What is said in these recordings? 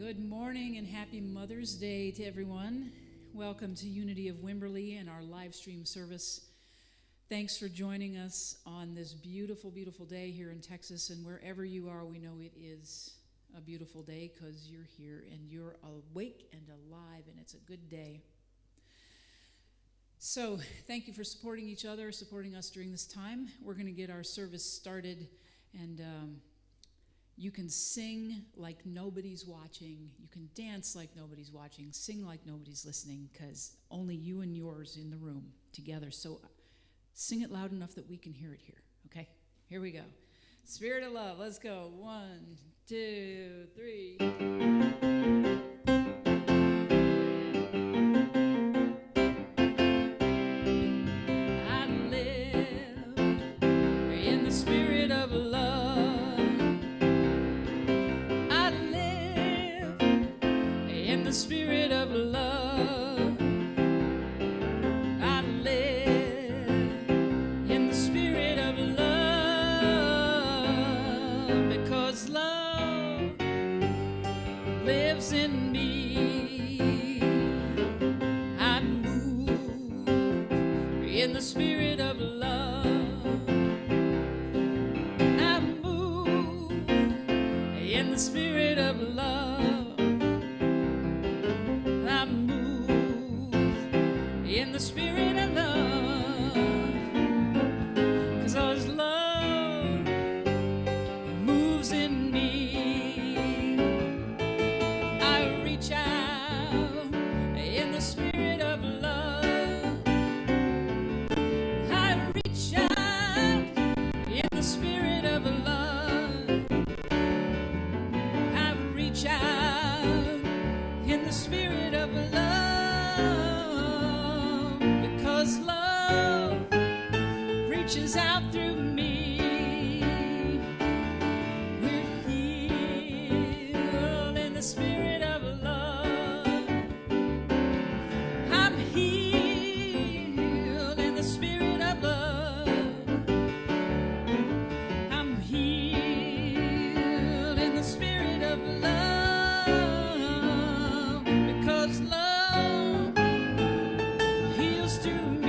Good morning and happy Mother's Day to everyone. Welcome to Unity of Wimberley and our live stream service. Thanks for joining us on this beautiful, beautiful day here in Texas. And wherever you are, we know it is a beautiful day because you're here and you're awake and alive, and it's a good day. So thank you for supporting each other, supporting us during this time. We're going to get our service started, and you can sing like nobody's watching. You can dance like nobody's watching. Sing like nobody's listening, because only you and yours in the room together. So sing it loud enough that we can hear it here. Okay? Here we go. Spirit of love. Let's go. 1, 2, 3. I live in the spirit of love. The spirit of love. I live in the spirit of love, because love lives in me. I move in the spirit of love. I move in the spirit of love. In the spirit of love, 'cause God's love moves in me. I reach out in the spirit of love. I reach out in the spirit of love. I reach out in the spirit of love. Love reaches out through me. We're healed in the spirit of love. I'm healed in the spirit of love. I'm healed in the spirit of love, because love heals through me.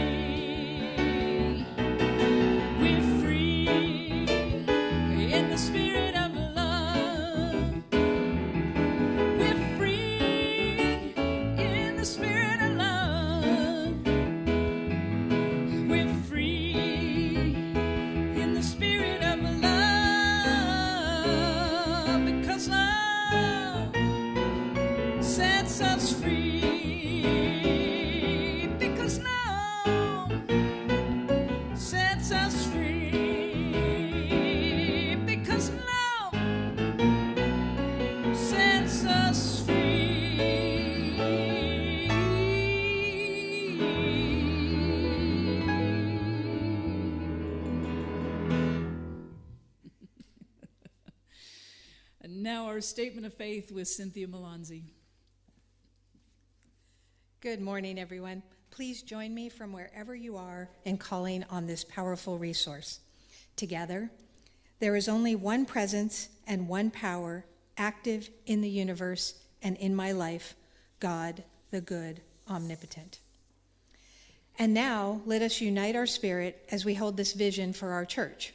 Now our statement of faith with Cynthia Melanzi. Good morning, everyone. Please join me from wherever you are in calling on this powerful resource. Together, there is only one presence and one power active in the universe and in my life, God, the good, omnipotent. And now, let us unite our spirit as we hold this vision for our church.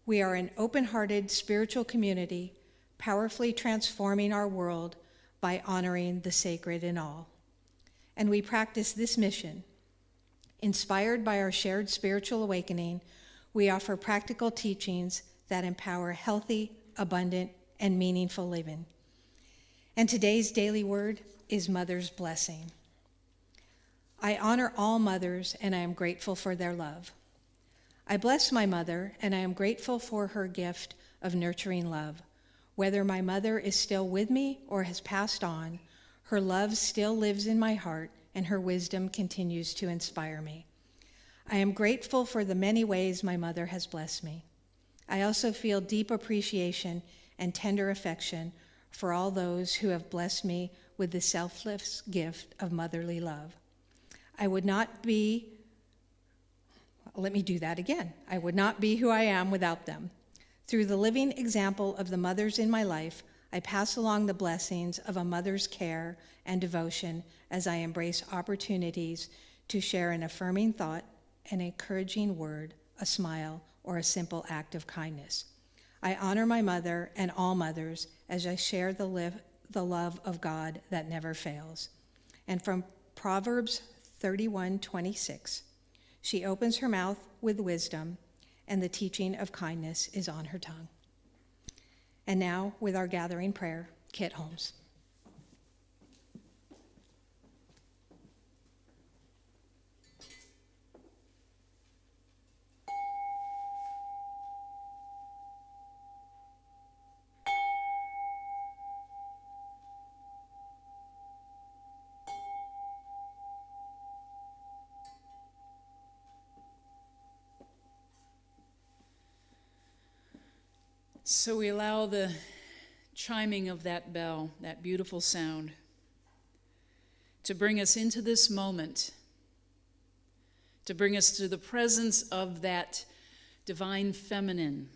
We are an open-hearted spiritual community, powerfully transforming our world by honoring the sacred in all. And we practice this mission. Inspired by our shared spiritual awakening, we offer practical teachings that empower healthy, abundant, and meaningful living. And today's daily word is Mother's Blessing. I honor all mothers, and I am grateful for their love. I bless my mother, and I am grateful for her gift of nurturing love. Whether my mother is still with me or has passed on, her love still lives in my heart, and her wisdom continues to inspire me. I am grateful for the many ways my mother has blessed me. I also feel deep appreciation and tender affection for all those who have blessed me with the selfless gift of motherly love. I would not be who I am without them. Through the living example of the mothers in my life, I pass along the blessings of a mother's care and devotion as I embrace opportunities to share an affirming thought, an encouraging word, a smile, or a simple act of kindness. I honor my mother and all mothers as I share the love of God that never fails. And from Proverbs 31:26, she opens her mouth with wisdom, and the teaching of kindness is on her tongue. And now, with our gathering prayer, Kit Holmes. So we allow the chiming of that bell, that beautiful sound, to bring us into this moment, to bring us to the presence of that divine feminine,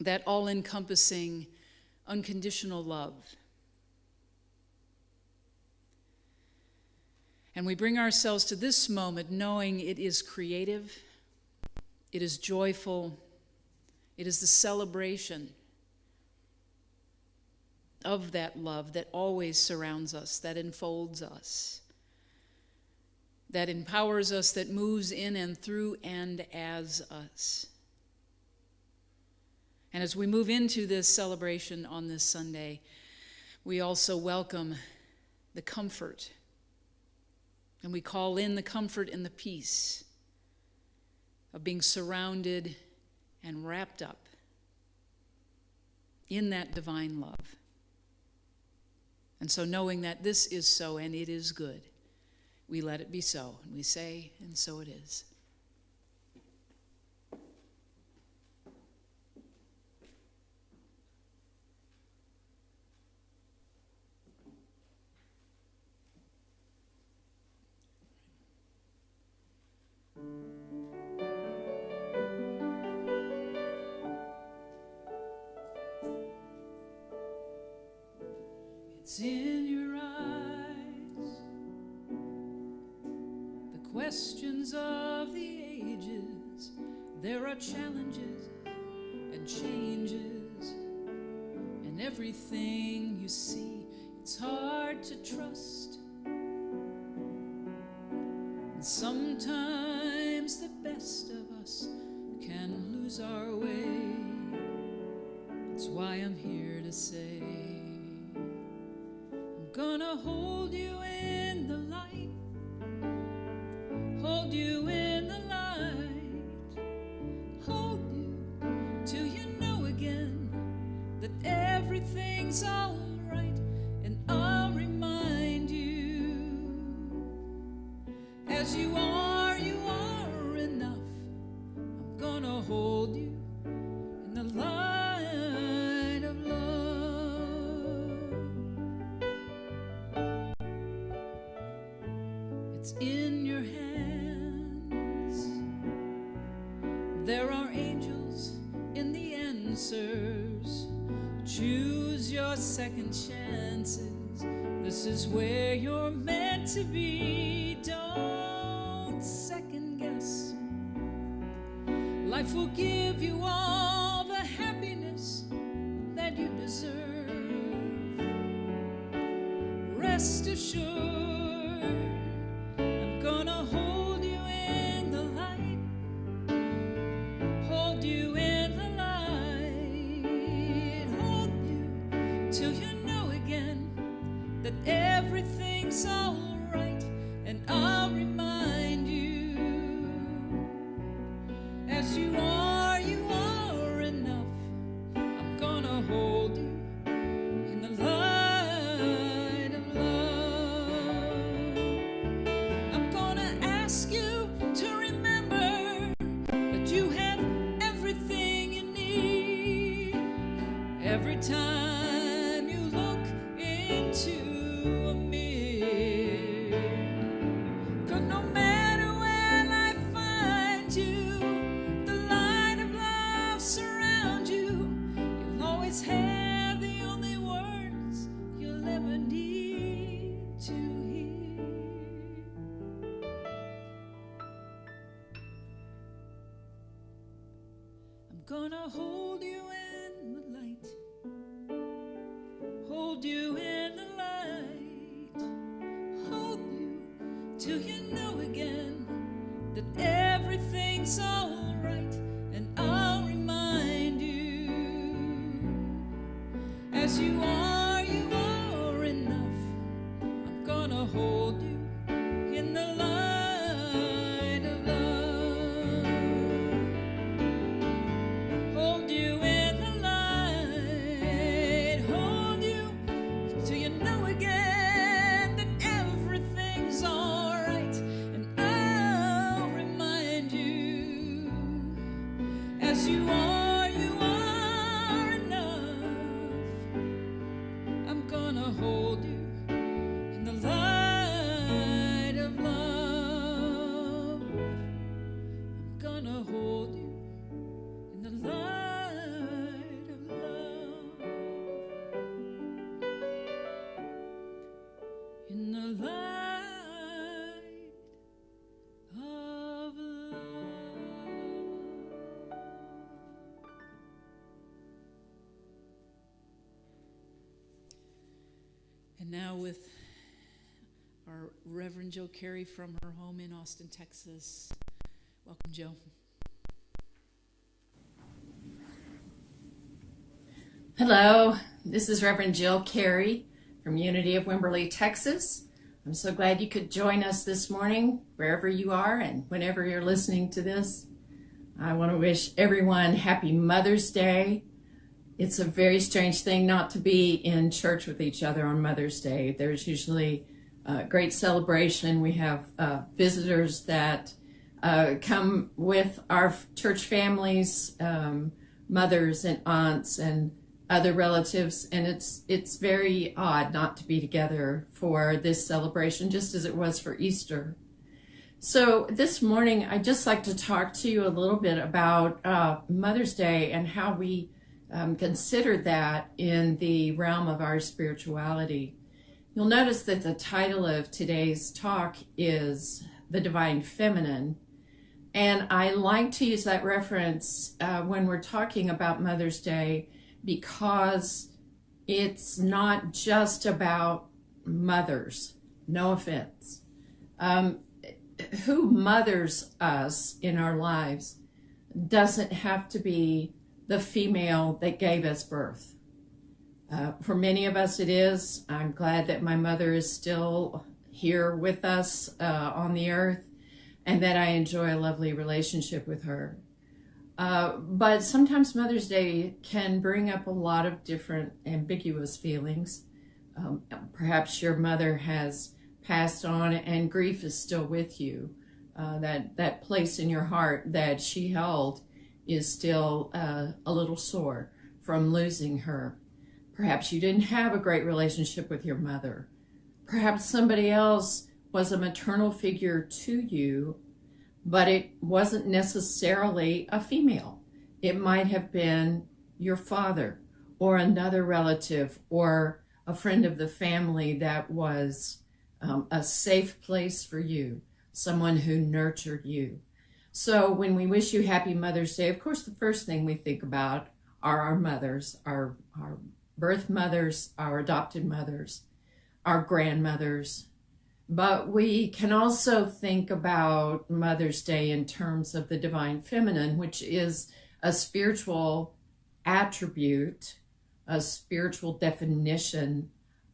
that all-encompassing, unconditional love. And we bring ourselves to this moment knowing it is creative, it is joyful, it is the celebration of that love that always surrounds us, that enfolds us, that empowers us, that moves in and through and as us. And as we move into this celebration on this Sunday, we also welcome the comfort, and we call in the comfort and the peace of being surrounded and wrapped up in that divine love. And so knowing that this is so and it is good, we let it be so. And we say, and so it is. It's in your eyes, the questions of the ages. There are challenges and changes, and everything you see, it's hard to trust. And sometimes the best of us can lose our way. That's why I'm here to say, gonna hold you in the light, hold you in the light, hold you till you know again that everything's all right, and I'll remind you, as you are enough. I'm gonna hold you in the light of love. It's in your hands. There are angels in the answers. Choose your second chances. This is where you're meant to be. Don't second guess. Life will give you all the happiness that you deserve. Rest assured, I'm gonna hold you in the light, hold you in the light, hold you till you know again that everything's all right, and I'll remind you, as you are enough. I'm gonna hold you in the light of love. I'm gonna ask you to remember that you have everything you need. Every time you look into a mirror, 'cause no gonna hold you in the light, hold you in the light, hold you till you know again that everything's all right, and I'll remind you, as you are enough. I'm gonna hold you in the light of love, hold you in the light, hold you till you know again that everything's all right, and I'll remind you, as you are enough. I'm gonna hold you in the light of love. I'm gonna hold you in the light of love. In the light of love. And now with our Reverend Joe Carey from her home in Austin, Texas. Welcome, Joe. Hello, this is Reverend Jill Carey from Unity of Wimberley, Texas. I'm so glad you could join us this morning, wherever you are and whenever you're listening to this. I want to wish everyone happy Mother's Day. It's a very strange thing not to be in church with each other on Mother's Day. There's usually a great celebration. We have visitors that come with our church families, mothers and aunts and other relatives, and it's very odd not to be together for this celebration, just as it was for Easter. So this morning, I'd just like to talk to you a little bit about Mother's Day and how we consider that in the realm of our spirituality. You'll notice that the title of today's talk is The Divine Feminine, and I like to use that reference when we're talking about Mother's Day, because it's not just about mothers, no offense. Who mothers us in our lives doesn't have to be the female that gave us birth. For many of us it is. I'm glad that my mother is still here with us on the earth, and that I enjoy a lovely relationship with her. But sometimes Mother's Day can bring up a lot of different ambiguous feelings. Perhaps your mother has passed on and grief is still with you. That place in your heart that she held is still a little sore from losing her. Perhaps you didn't have a great relationship with your mother. Perhaps somebody else was a maternal figure to you, but it wasn't necessarily a female. It might have been your father or another relative or a friend of the family that was a safe place for you, someone who nurtured you. So when we wish you happy Mother's Day, of course, the first thing we think about are our mothers, our birth mothers, our adopted mothers, our grandmothers. But we can also think about Mother's Day in terms of the divine feminine, which is a spiritual attribute, a spiritual definition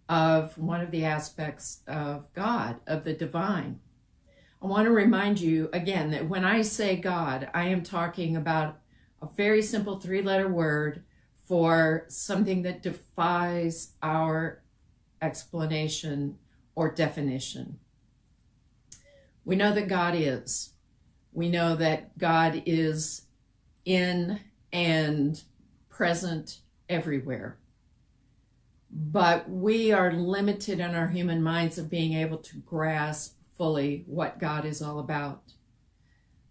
of one of the aspects of God, of the divine. I want to remind you again that when I say God, I am talking about a very simple three-letter word for something that defies our explanation or definition. We know that God is. We know that God is in and present everywhere. But we are limited in our human minds of being able to grasp fully what God is all about.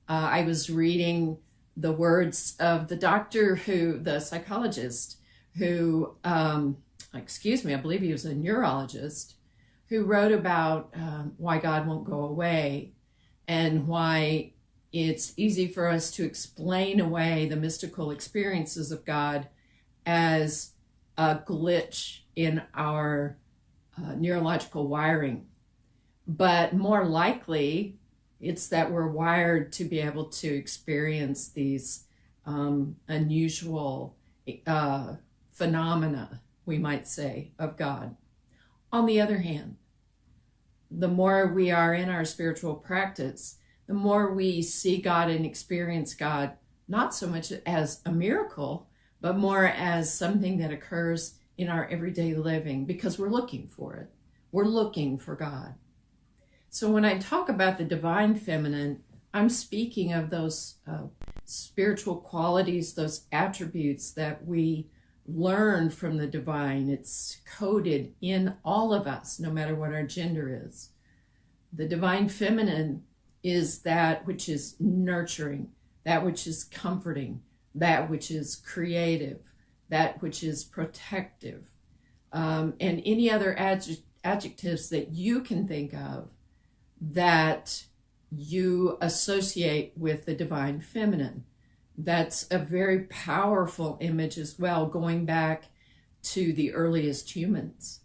I was reading the words of the psychologist who, I believe he was a neurologist, who wrote about why God won't go away and why it's easy for us to explain away the mystical experiences of God as a glitch in our neurological wiring. But more likely, it's that we're wired to be able to experience these unusual phenomena, we might say, of God. On the other hand, the more we are in our spiritual practice, the more we see God and experience God, not so much as a miracle, but more as something that occurs in our everyday living because we're looking for it. We're looking for God. So when I talk about the divine feminine, I'm speaking of those spiritual qualities, those attributes that we learn from the divine. It's coded in all of us, no matter what our gender is. The divine feminine is that which is nurturing, that which is comforting, that which is creative, that which is protective, and any other adjectives that you can think of that you associate with the divine feminine. That's a very powerful image as well, going back to the earliest humans.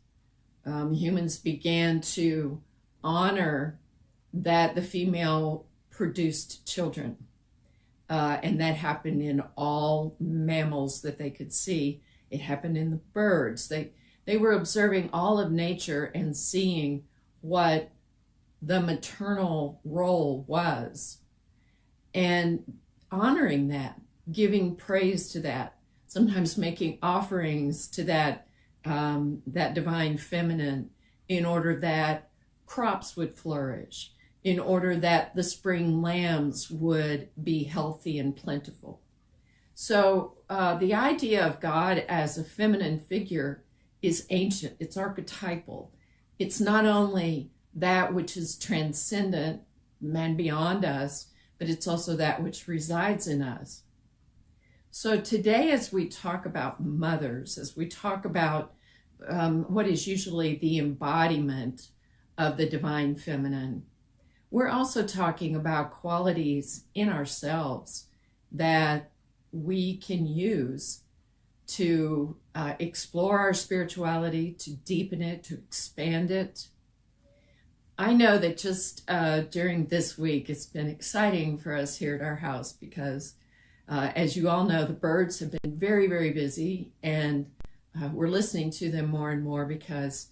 Humans began to honor that the female produced children. And that happened in all mammals that they could see. It happened in the birds. They were observing all of nature and seeing what the maternal role was and honoring that, giving praise to that, sometimes making offerings to that divine feminine in order that crops would flourish, in order that the spring lambs would be healthy and plentiful. So the idea of God as a feminine figure is ancient, it's archetypal. It's not only that which is transcendent, man beyond us, but it's also that which resides in us. So today, as we talk about mothers, as we talk about what is usually the embodiment of the divine feminine, we're also talking about qualities in ourselves that we can use to explore our spirituality, to deepen it, to expand it. I know that just during this week, it's been exciting for us here at our house because, as you all know, the birds have been very, very busy, and we're listening to them more and more because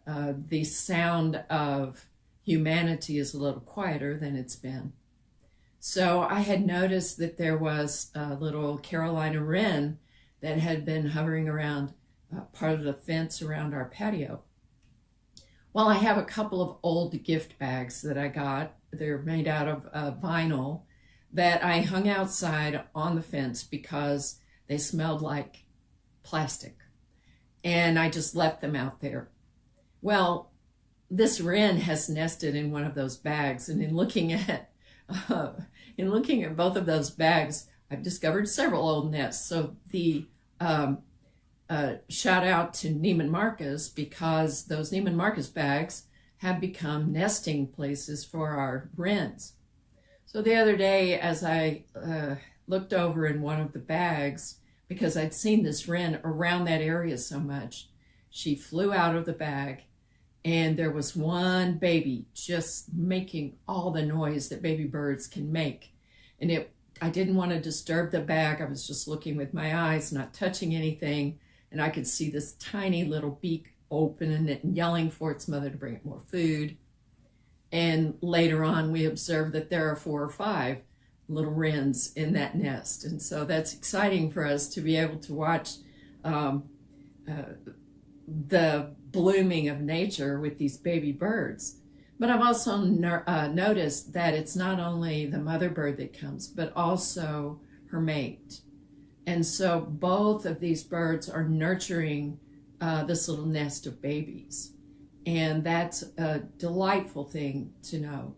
the sound of humanity is a little quieter than it's been. So I had noticed that there was a little Carolina wren that had been hovering around part of the fence around our patio. Well, I have a couple of old gift bags that I got. They're made out of vinyl that I hung outside on the fence because they smelled like plastic. And I just left them out there. Well, this wren has nested in one of those bags, and in looking at both of those bags, I've discovered several old nests. So the shout out to Neiman Marcus, because those Neiman Marcus bags have become nesting places for our wrens. So the other day, as I looked over in one of the bags, because I'd seen this wren around that area so much, she flew out of the bag, and there was one baby just making all the noise that baby birds can make. And I didn't want to disturb the bag. I was just looking with my eyes, not touching anything. And I could see this tiny little beak open and yelling for its mother to bring it more food. And later on, we observed that there are 4 or 5 little wrens in that nest. And so that's exciting for us to be able to watch the blooming of nature with these baby birds. But I've also noticed that it's not only the mother bird that comes, but also her mate. And so both of these birds are nurturing this little nest of babies. And that's a delightful thing to know.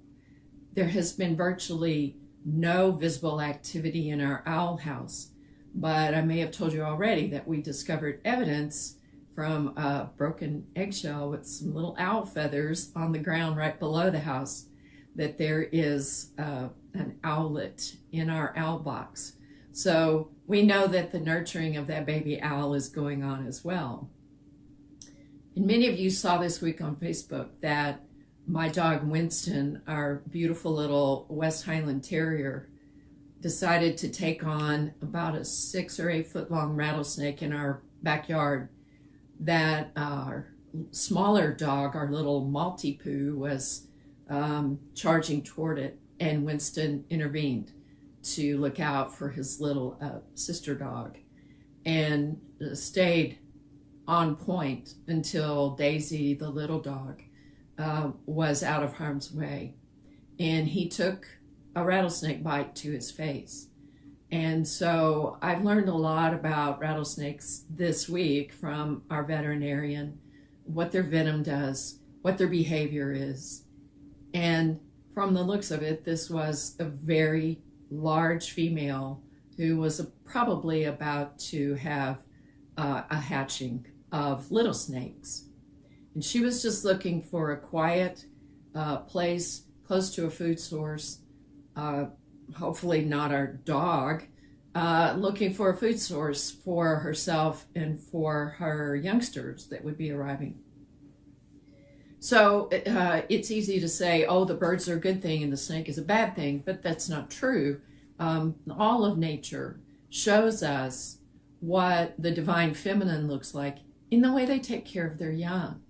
There has been virtually no visible activity in our owl house, but I may have told you already that we discovered evidence from a broken eggshell with some little owl feathers on the ground right below the house that there is an owlet in our owl box. So we know that the nurturing of that baby owl is going on as well. And many of you saw this week on Facebook that my dog Winston, our beautiful little West Highland Terrier, decided to take on about a 6 or 8 foot long rattlesnake in our backyard that our smaller dog, our little Maltipoo, was charging toward it, and Winston intervened to look out for his little sister dog and stayed on point until Daisy, the little dog, was out of harm's way. And he took a rattlesnake bite to his face. And so I've learned a lot about rattlesnakes this week from our veterinarian, what their venom does, what their behavior is. And from the looks of it, this was a very large female who was probably about to have a hatching of little snakes. And she was just looking for a quiet place close to a food source, hopefully not our dog, looking for a food source for herself and for her youngsters that would be arriving. So it's easy to say, oh, the birds are a good thing and the snake is a bad thing, but that's not true. All of nature shows us what the divine feminine looks like in the way they take care of their young.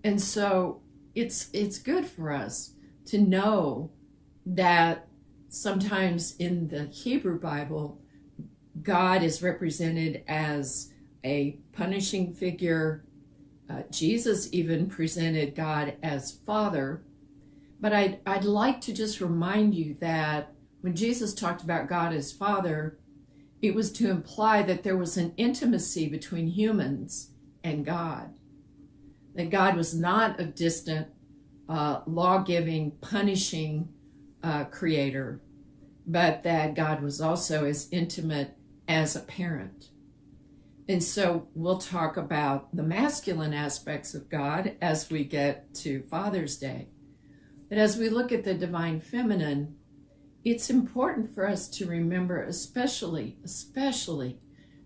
And so it's good for us to know that sometimes in the Hebrew Bible, God is represented as a punishing figure. Jesus even presented God as Father. But I'd like to just remind you that when Jesus talked about God as Father, it was to imply that there was an intimacy between humans and God. That God was not a distant, law-giving, punishing creator, but that God was also as intimate as a parent. And so we'll talk about the masculine aspects of God as we get to Father's Day. But as we look at the divine feminine, it's important for us to remember, especially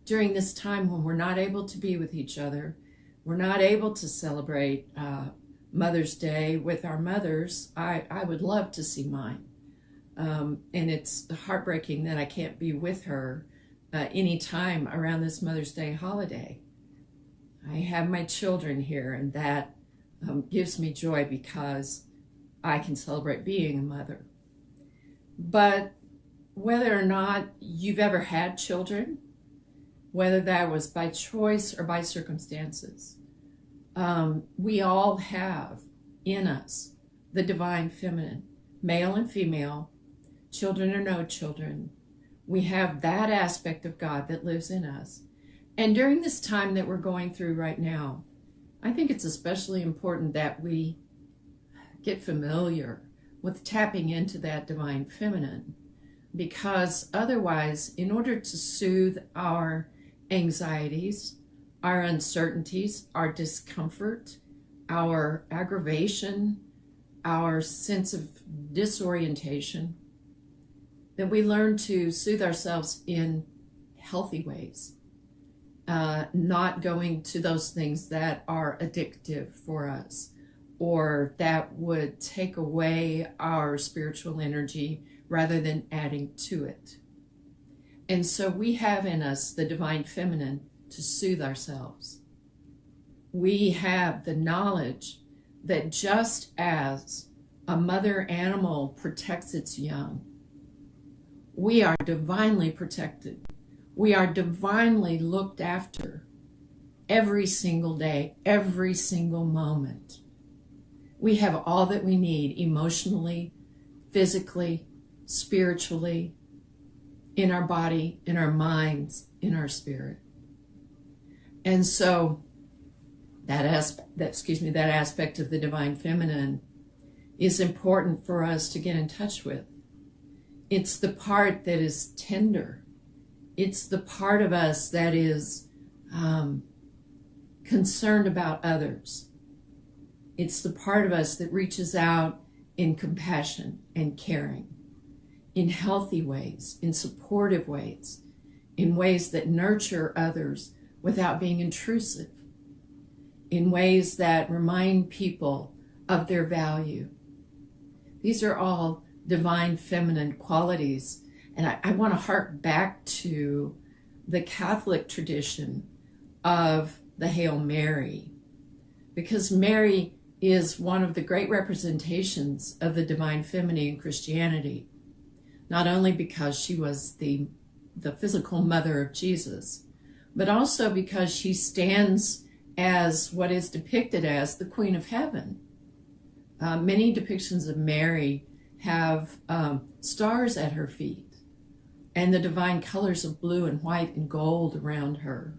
during this time when we're not able to be with each other, we're not able to celebrate Mother's Day with our mothers. I would love to see mine. And it's heartbreaking that I can't be with her any time around this Mother's Day holiday. I have my children here, and that gives me joy because I can celebrate being a mother. But whether or not you've ever had children, whether that was by choice or by circumstances, we all have in us the divine feminine, male and female, children or no children. We have that aspect of God that lives in us. And during this time that we're going through right now, I think it's especially important that we get familiar with tapping into that divine feminine, because otherwise, in order to soothe our anxieties, our uncertainties, our discomfort, our aggravation, our sense of disorientation, that we learn to soothe ourselves in healthy ways, not going to those things that are addictive for us or that would take away our spiritual energy rather than adding to it. And so we have in us the divine feminine to soothe ourselves. We have the knowledge that just as a mother animal protects its young, we are divinely protected. We are divinely looked after every single day, every single moment. We have all that we need emotionally, physically, spiritually, in our body, in our minds, in our spirit. And so that aspect of the divine feminine is important for us to get in touch with. It's the part that is tender. It's the part of us that is concerned about others. It's the part of us that reaches out in compassion and caring, in healthy ways, in supportive ways, in ways that nurture others without being intrusive, in ways that remind people of their value. These are all divine feminine qualities. And I want to hark back to the Catholic tradition of the Hail Mary, because Mary is one of the great representations of the divine feminine in Christianity, not only because she was the physical mother of Jesus, but also because she stands as what is depicted as the Queen of Heaven. Many depictions of Mary have stars at her feet and the divine colors of blue and white and gold around her,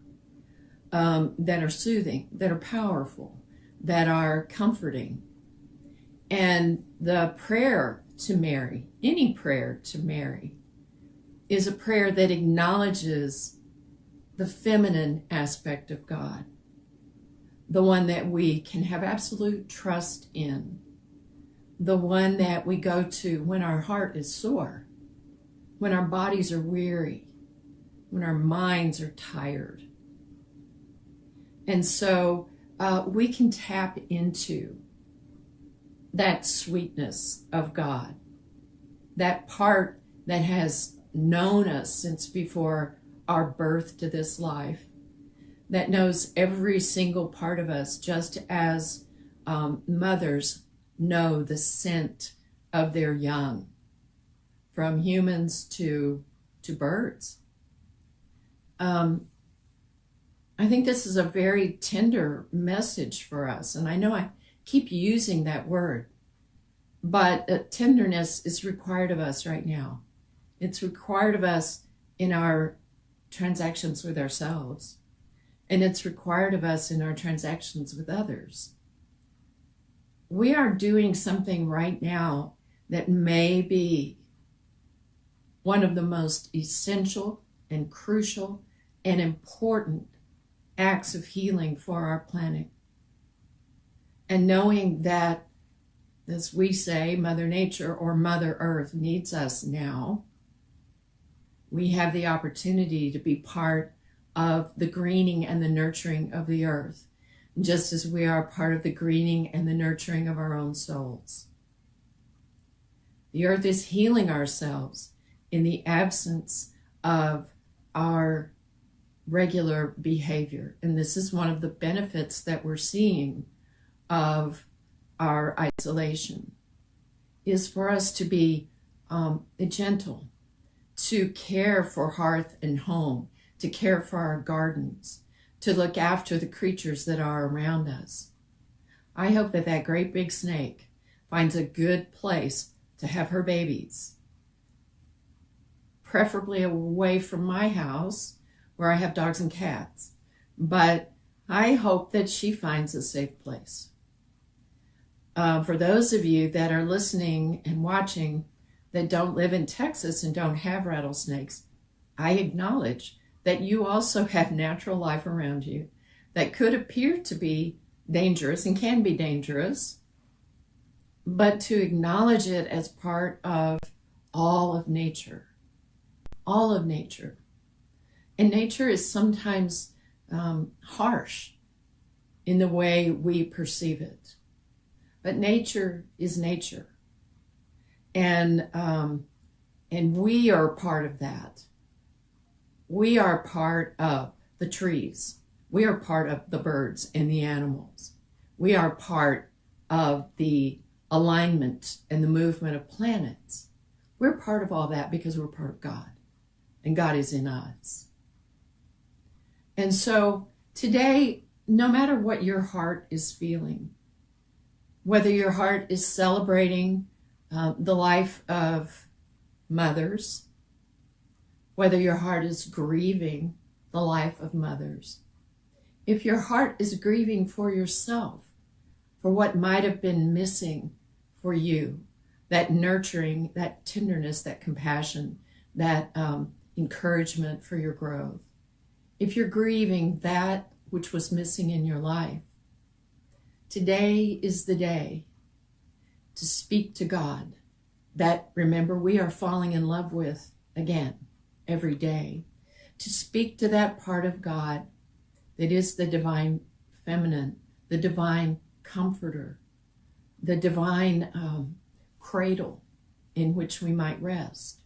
that are soothing, that are powerful, that are comforting. And the prayer to Mary, any prayer to Mary, is a prayer that acknowledges the feminine aspect of God, the one that we can have absolute trust in, the one that we go to when our heart is sore, when our bodies are weary, when our minds are tired. And so we can tap into that sweetness of God, that part that has known us since before our birth to this life, that knows every single part of us, just as mothers know the scent of their young, from humans to birds. I think this is a very tender message for us, and I know I keep using that word, but tenderness is required of us right now. It's required of us in our transactions with ourselves, and it's required of us in our transactions with others. We are doing something right now that may be one of the most essential and crucial and important acts of healing for our planet. And knowing that, as we say, Mother Nature or Mother Earth needs us now, we have the opportunity to be part of the greening and the nurturing of the earth, just as we are part of the greening and the nurturing of our own souls. The earth is healing ourselves in the absence of our regular behavior. And this is one of the benefits that we're seeing of our isolation, is for us to be gentle, to care for hearth and home, to care for our gardens, to look after the creatures that are around us. I hope that that great big snake finds a good place to have her babies, preferably away from my house where I have dogs and cats. But I hope that she finds a safe place. For those of you that are listening and watching that don't live in Texas and don't have rattlesnakes, I acknowledge that you also have natural life around you that could appear to be dangerous and can be dangerous, but to acknowledge it as part of all of nature. All of nature. And nature is sometimes harsh in the way we perceive it. But nature is nature. And we are part of that. We are part of the trees. We are part of the birds and the animals. We are part of the alignment and the movement of planets. We're part of all that because we're part of God. And God is in us. And so today, no matter what your heart is feeling, whether your heart is celebrating the life of mothers, whether your heart is grieving the life of mothers, if your heart is grieving for yourself, for what might have been missing for you, that nurturing, that tenderness, that compassion, that encouragement for your growth, if you're grieving that which was missing in your life, today is the day. to speak to God that, remember, we are falling in love with again every day, to speak to that part of God that is the divine feminine, the divine comforter, the divine cradle in which we might rest.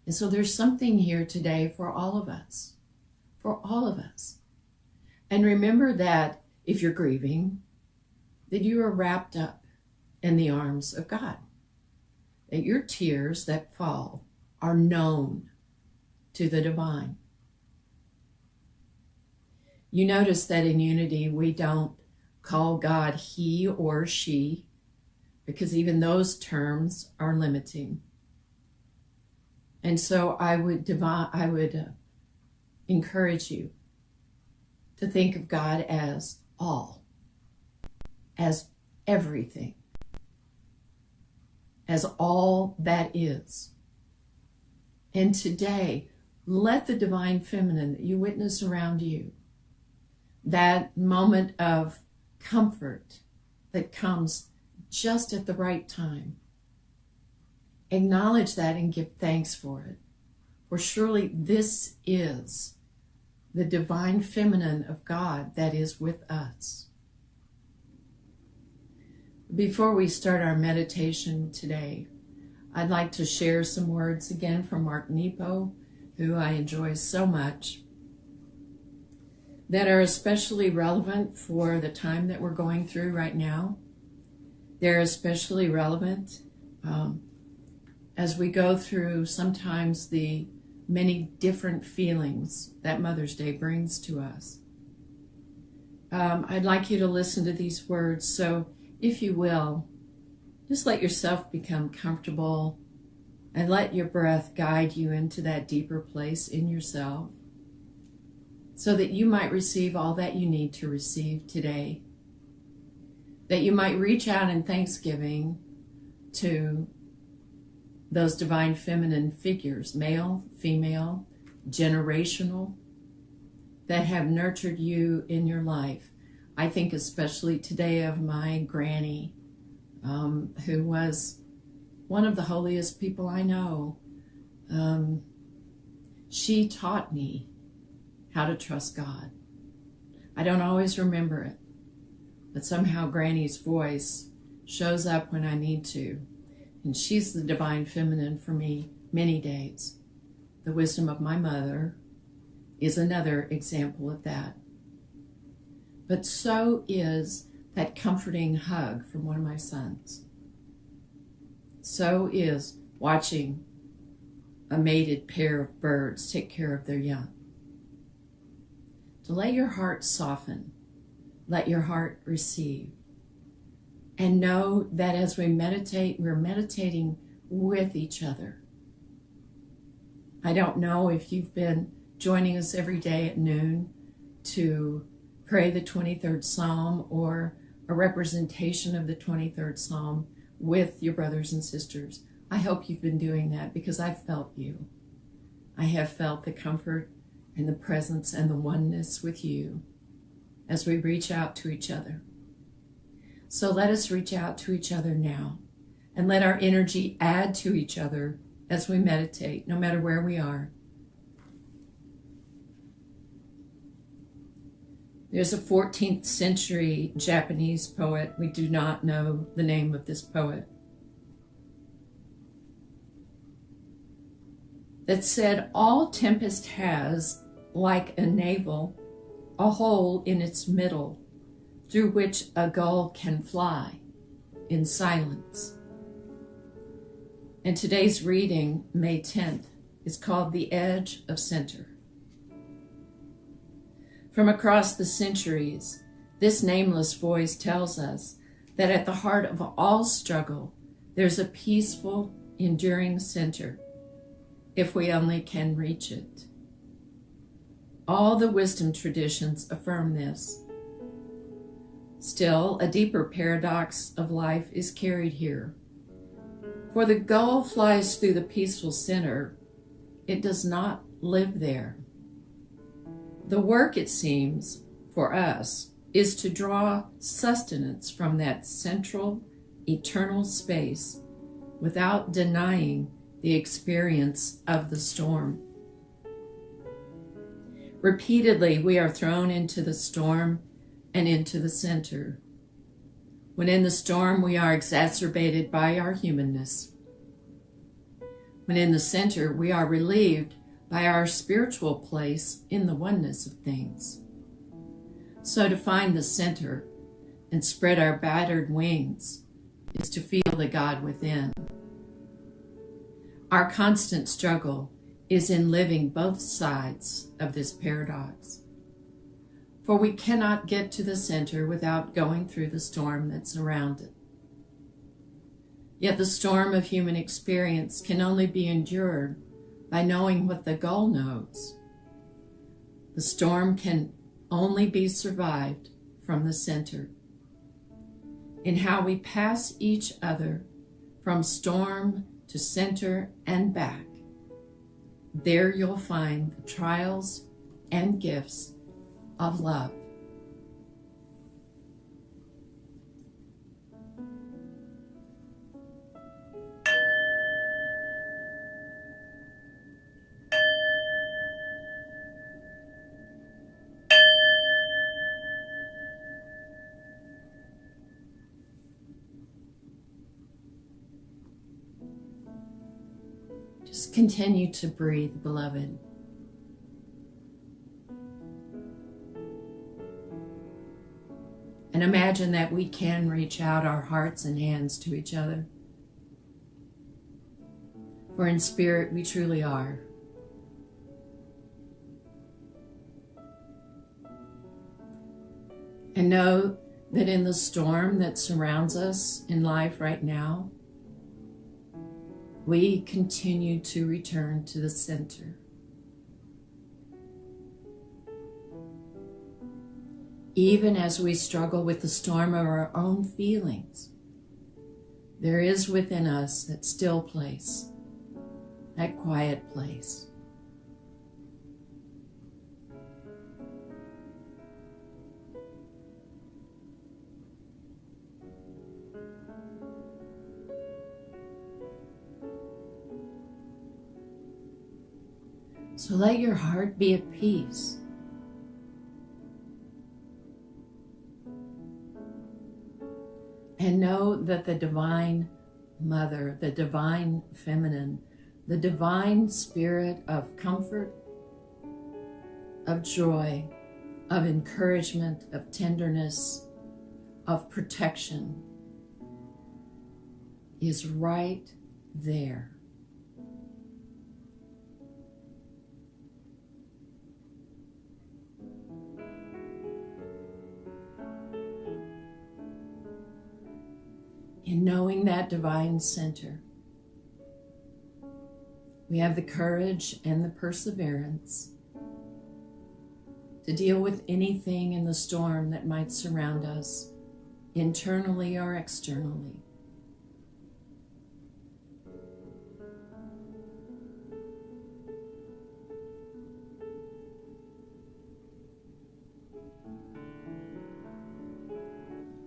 And so there's something here today for all of us, for all of us. And remember that if you're grieving, that you are wrapped up in the arms of God, that your tears that fall are known to the divine. You notice that in unity, we don't call God he or she, because even those terms are limiting. And so I would encourage you to think of God as all, as everything, as all that is. And today, let the divine feminine that you witness around you, that moment of comfort that comes just at the right time, acknowledge that and give thanks for it. For surely this is the divine feminine of God that is with us. Before we start our meditation today, I'd like to share some words again from Mark Nepo, who I enjoy so much, that are especially relevant for the time that we're going through right now. They're especially relevant as we go through sometimes the many different feelings that Mother's Day brings to us. I'd like you to listen to these words. So if you will, just let yourself become comfortable and let your breath guide you into that deeper place in yourself so that you might receive all that you need to receive today, that you might reach out in thanksgiving to those divine feminine figures, male, female, generational, that have nurtured you in your life. I think especially today of my granny, who was one of the holiest people I know. She taught me how to trust God. I don't always remember it, but somehow Granny's voice shows up when I need to. And she's the divine feminine for me many days. The wisdom of my mother is another example of that. But so is that comforting hug from one of my sons. So is watching a mated pair of birds take care of their young. To let your heart soften, let your heart receive. And know that as we meditate, we're meditating with each other. I don't know if you've been joining us every day at noon to pray the 23rd Psalm or a representation of the 23rd Psalm with your brothers and sisters. I hope you've been doing that because I've felt you. I have felt the comfort and the presence and the oneness with you as we reach out to each other. So let us reach out to each other now and let our energy add to each other as we meditate, no matter where we are. There's a 14th century Japanese poet. We do not know the name of this poet, that said, all tempest has, like a navel, a hole in its middle through which a gull can fly in silence. And today's reading, May 10th, is called The Edge of Center. From across the centuries, this nameless voice tells us that at the heart of all struggle, there's a peaceful, enduring center, if we only can reach it. All the wisdom traditions affirm this. Still, a deeper paradox of life is carried here. For the gull flies through the peaceful center, it does not live there. The work, it seems, for us, is to draw sustenance from that central, eternal space without denying the experience of the storm. Repeatedly, we are thrown into the storm and into the center. When in the storm, we are exacerbated by our humanness. When in the center, we are relieved by our spiritual place in the oneness of things. So to find the center and spread our battered wings is to feel the God within. Our constant struggle is in living both sides of this paradox. For we cannot get to the center without going through the storm that's around it. Yet the storm of human experience can only be endured by knowing what the gull knows. The storm can only be survived from the center. In how we pass each other from storm to center and back, there you'll find the trials and gifts of love. Just continue to breathe, beloved. And imagine that we can reach out our hearts and hands to each other. For in spirit, we truly are. And know that in the storm that surrounds us in life right now, we continue to return to the center. Even as we struggle with the storm of our own feelings, there is within us that still place, that quiet place. So let your heart be at peace. And know that the Divine Mother, the Divine Feminine, the Divine Spirit of comfort, of joy, of encouragement, of tenderness, of protection is right there. In knowing that divine center, we have the courage and the perseverance to deal with anything in the storm that might surround us, internally or externally.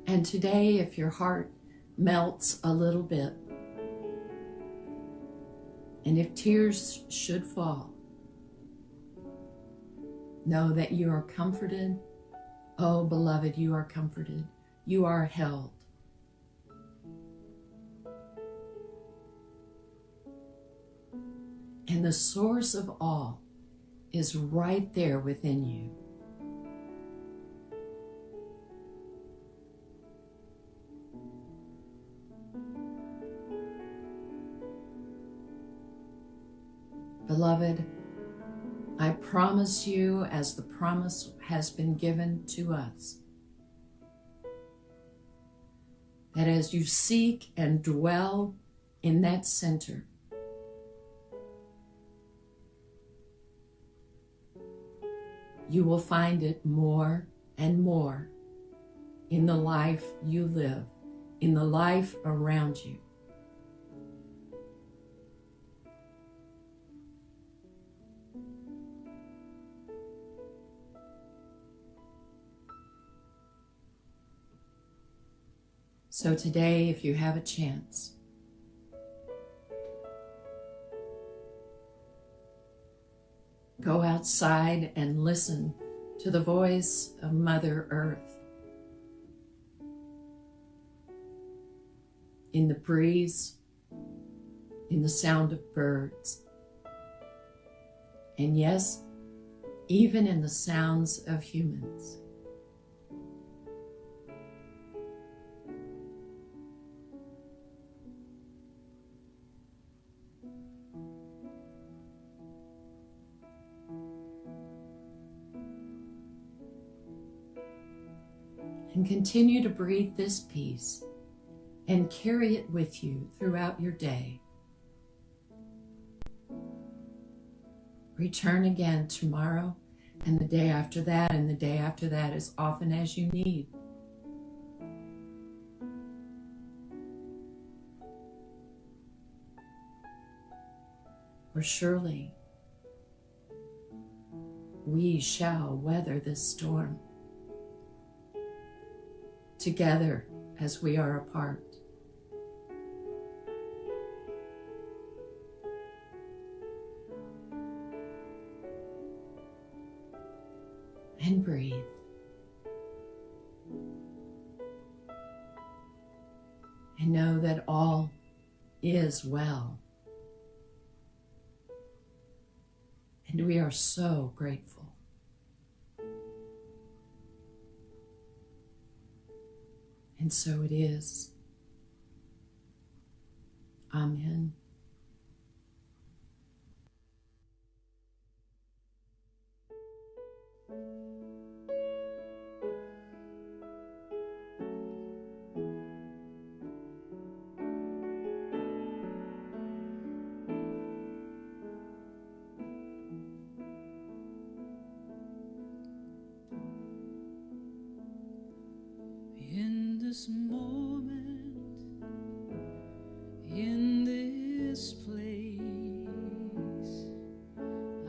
And today, if your heart melts a little bit, and if tears should fall, know that you are comforted. Oh, beloved, you are comforted. You are held. And the source of all is right there within you. Beloved, I promise you, as the promise has been given to us, that as you seek and dwell in that center, you will find it more and more in the life you live, in the life around you. So today, if you have a chance, go outside and listen to the voice of Mother Earth in the breeze, in the sound of birds, and yes, even in the sounds of humans. And continue to breathe this peace and carry it with you throughout your day. Return again tomorrow and the day after that and the day after that as often as you need. For surely we shall weather this storm together as we are apart. And breathe. And know that all is well. And we are so grateful. And so it is. Amen. In this moment, in this place,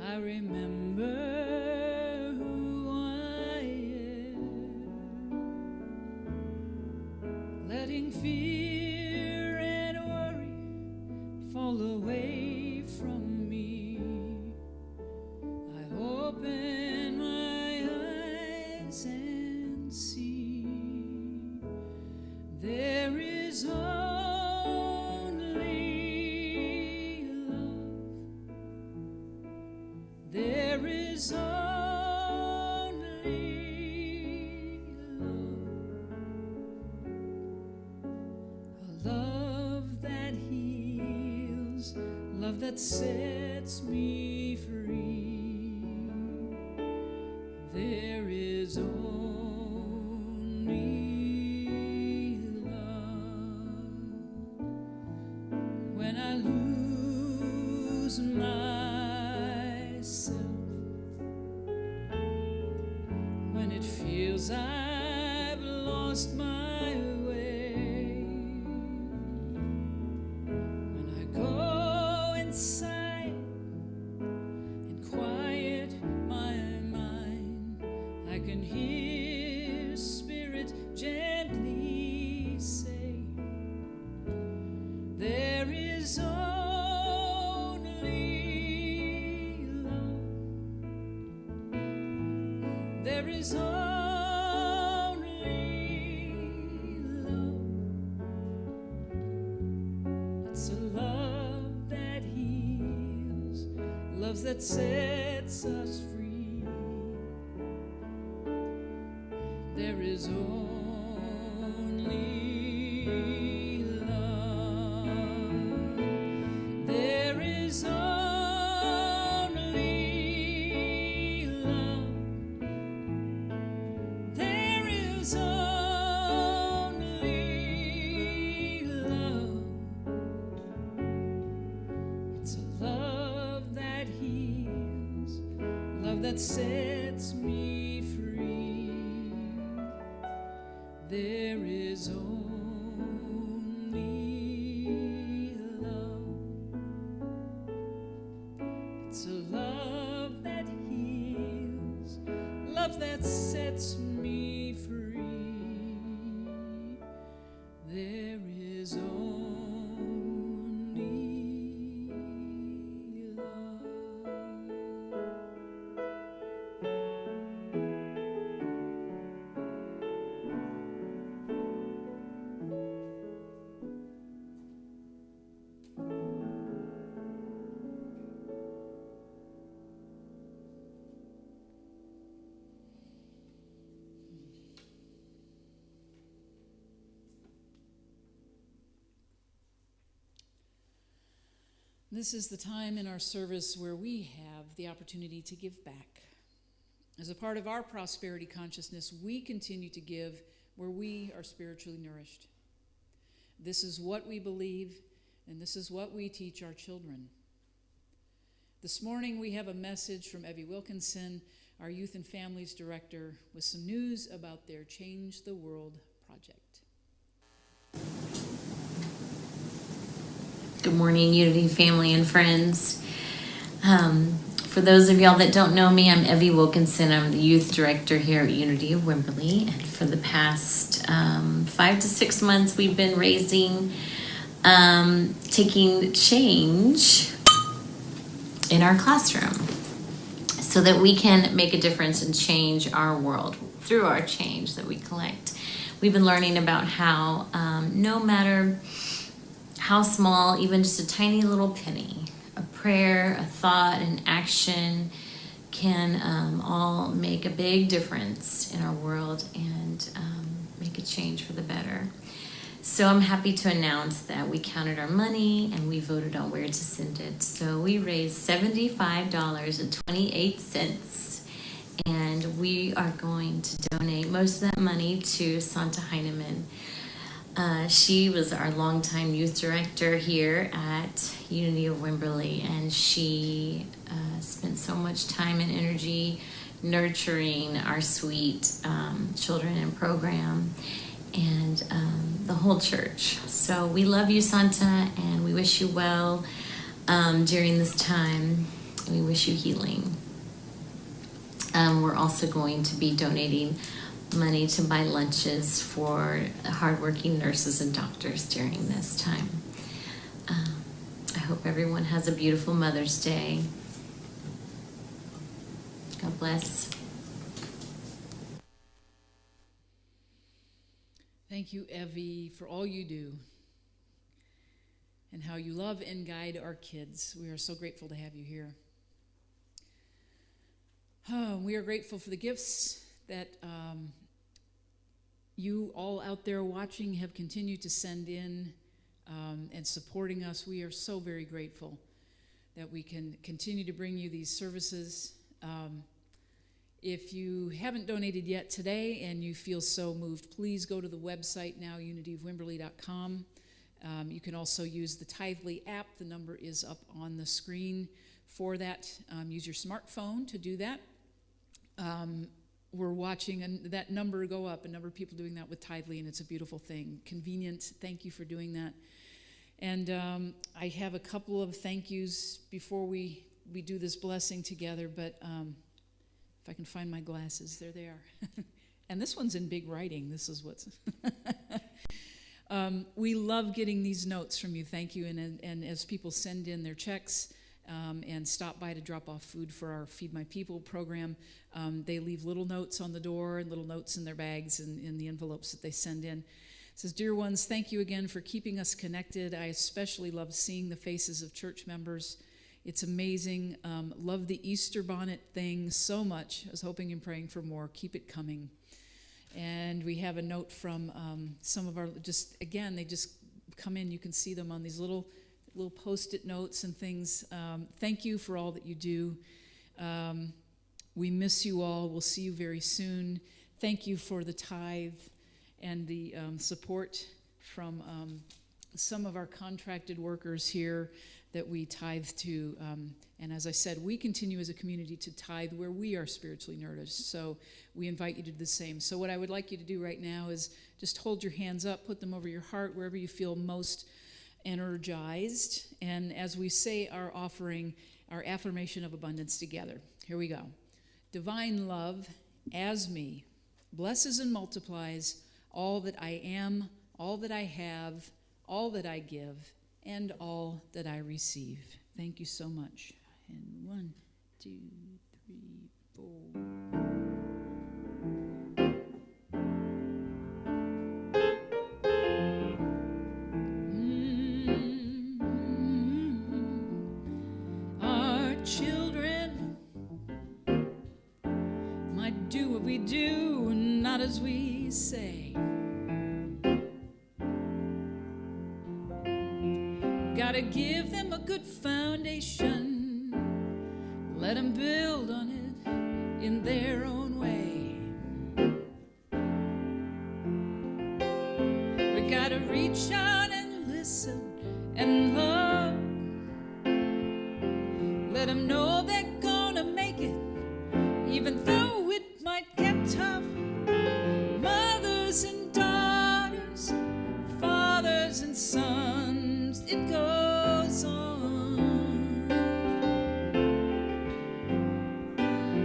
I remember who I am, letting fear and worry fall away from me. I open my eyes and see there is only love. There is only love. A love that heals, love that sets me free. There is only when I lose myself, when it feels I've lost my way, when I go inside and quiet my mind, I can hear Spirit gently say, there is only love. There is only love. It's a love that heals, love that sets us free. There is only that sets me free. There is only love. It's a love that heals, love that sets me free. There This is the time in our service where we have the opportunity to give back. As a part of our prosperity consciousness, we continue to give where we are spiritually nourished. This is what we believe, and this is what we teach our children. This morning we have a message from Evie Wilkinson, our Youth and Families Director, with some news about their Change the World project. Good morning, Unity family and friends. For those of y'all that don't know me, I'm Evie Wilkinson. I'm the youth director here at Unity of Wimberley. And for the past 5 to 6 months, we've been raising, taking change in our classroom so that we can make a difference and change our world through our change that we collect. We've been learning about how no matter how small, even just a tiny little penny, a prayer, a thought, an action can all make a big difference in our world and make a change for the better. So I'm happy to announce that we counted our money and we voted on where to send it. So we raised $75.28, and we are going to donate most of that money to Santa Heinemann. She was our longtime youth director here at Unity of Wimberley, and she spent so much time and energy nurturing our sweet children and program and the whole church. So we love you, Santa, and we wish you well during this time. We wish you healing. We're also going to be donating money to buy lunches for hardworking nurses and doctors during this time. I hope everyone has a beautiful Mother's Day. God bless. Thank you, Evie, for all you do and how you love and guide our kids. We are so grateful to have you here. We are grateful for the gifts that you all out there watching have continued to send in and supporting us. We are so very grateful that we can continue to bring you these services. If you haven't donated yet today and you feel so moved, please go to the website now, unityofwimberley.com. You can also use the Tithely app. The number is up on the screen for that. Use your smartphone to do that. We're watching that number go up, a number of people doing that with Tithely, and it's a beautiful thing. Convenient. Thank you for doing that. And I have a couple of thank yous before we do this blessing together, but if I can find my glasses, there they are. And this one's in big writing. This is what's... we love getting these notes from you. Thank you. And as people send in their checks, and stop by to drop off food for our Feed My People program, they leave little notes on the door and little notes in their bags and in the envelopes that they send in. It says, "Dear ones, thank you again for keeping us connected. I especially love seeing the faces of church members. It's amazing. Love the Easter bonnet thing so much. I was hoping and praying for more. Keep it coming." And we have a note from some of our, they just come in. You can see them on these little Post-it notes and things. Thank you for all that you do. We miss you all. We'll see you very soon. Thank you for the tithe and the support from some of our contracted workers here that we tithe to. And as I said, we continue as a community to tithe where we are spiritually nourished. So we invite you to do the same. So what I would like you to do right now is just hold your hands up, put them over your heart, wherever you feel most energized, and as we say our offering, our affirmation of abundance together. Here we go. Divine love, as me, blesses and multiplies all that I am, all that I have, all that I give, and all that I receive. Thank you so much. And 1, 2, 3, 4. We do, not as we say. Gotta give them a good foundation. Let them build on it in their own way. We gotta reach out and listen and love. Let them know they're gonna make it, even though it might get tough. Mothers and daughters, fathers and sons, it goes on.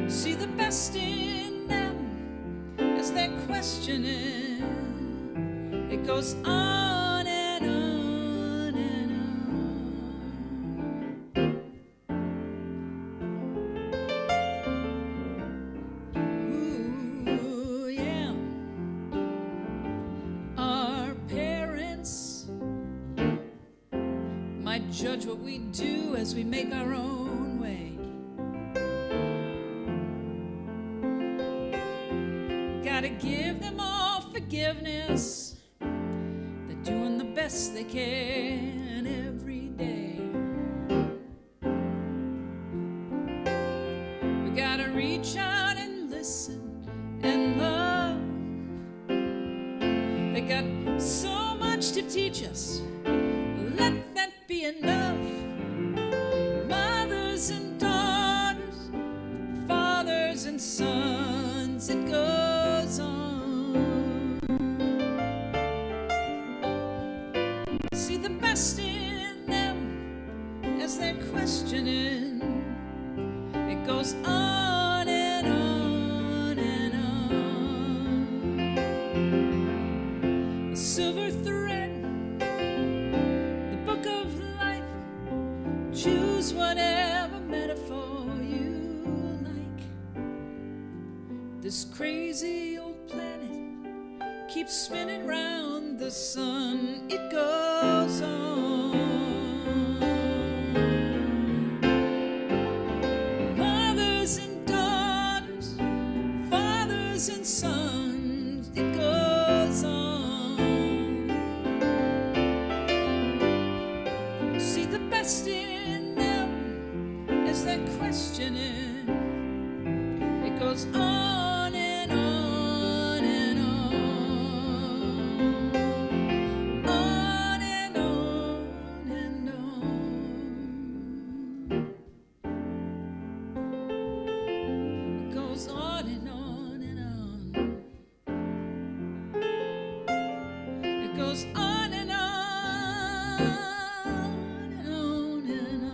See the best in them as they're questioning. It goes on and on and on. Ooh, yeah. Our parents might judge what we do as we make our own way. Gotta give them all forgiveness. They're doing the best they can every day. We gotta reach out and listen and love. They got so much to teach us. Let that be enough. Mothers and daughters, fathers and sons, it goes on. See the best in them as they're questioning. It goes on and on and on. A silver thread, the book of life. Choose whatever metaphor you like. This crazy old planet keeps spinning round the sun. It goes on. Mothers and daughters, fathers and sons, it goes on. See the best in them as they're questioning. It goes on and on and on. On and on and on. It goes on and on and on. It goes on and on and on and on.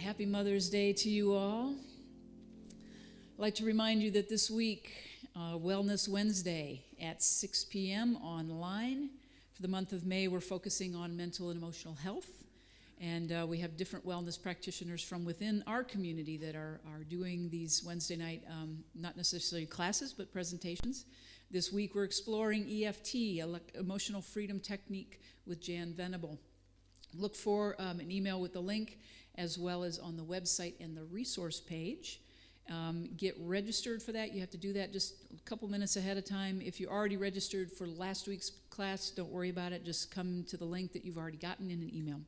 Happy Mother's Day to you all. I'd like to remind you that this week, Wellness Wednesday at 6 p.m. online. For the month of May, we're focusing on mental and emotional health. And we have different wellness practitioners from within our community that are doing these Wednesday night, not necessarily classes, but presentations. This week, we're exploring EFT, Emotional Freedom Technique with Jan Venable. Look for an email with the link, as well as on the website and the resource page. Get registered for that. You have to do that just a couple minutes ahead of time. If you're already registered for last week's class, don't worry about it. Just come to the link that you've already gotten in an email.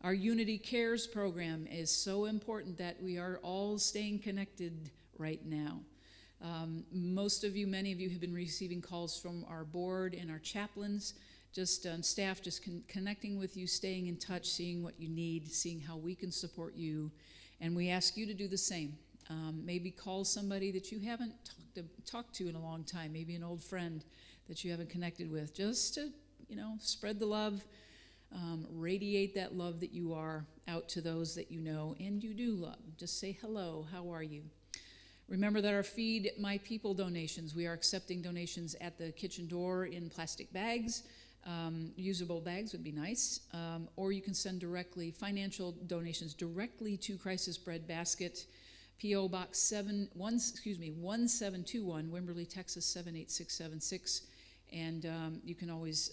Our Unity Cares program is so important that we are all staying connected right now. Many of you have been receiving calls from our board and our chaplains, just staff just connecting with you, staying in touch, seeing what you need, seeing how we can support you. And we ask you to do the same. Maybe call somebody that you haven't talked to in a long time, maybe an old friend that you haven't connected with, just to, spread the love, radiate that love that you are out to those that you know and you do love. Just say hello, how are you? Remember that our Feed My People donations, we are accepting donations at the kitchen door in plastic bags. Usable bags would be nice, or you can send financial donations directly to Crisis Bread Basket, P.O. Box 1721, Wimberley, Texas 78676. And you can always,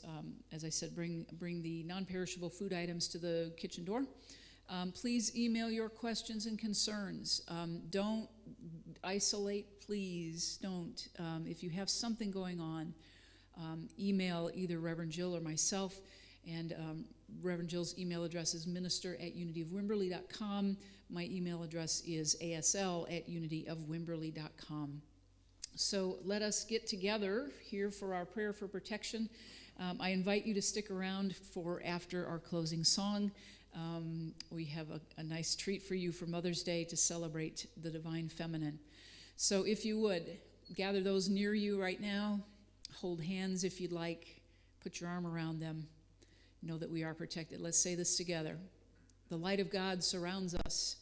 as I said, bring the non-perishable food items to the kitchen door. Please email your questions and concerns. Don't isolate, please don't. If you have something going on, email either Reverend Jill or myself, and Reverend Jill's email address is minister@unityofwimberley.com. My email address is asl@unityofwimberley.com. So let us get together here for our prayer for protection. I invite you to stick around for after our closing song. We have a nice treat for you for Mother's Day to celebrate the Divine Feminine. So if you would, gather those near you right now. Hold hands if you'd like. Put your arm around them. Know that we are protected. Let's say this together. The light of God surrounds us.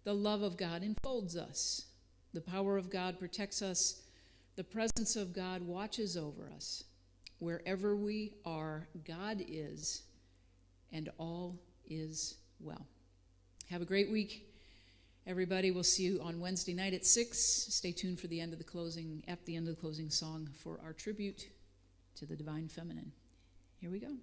The love of God enfolds us. The power of God protects us. The presence of God watches over us. Wherever we are, God is, and all is well. Have a great week, everybody. We'll see you on Wednesday night at 6. Stay tuned for at the end of the closing song for our tribute to the Divine Feminine. Here we go.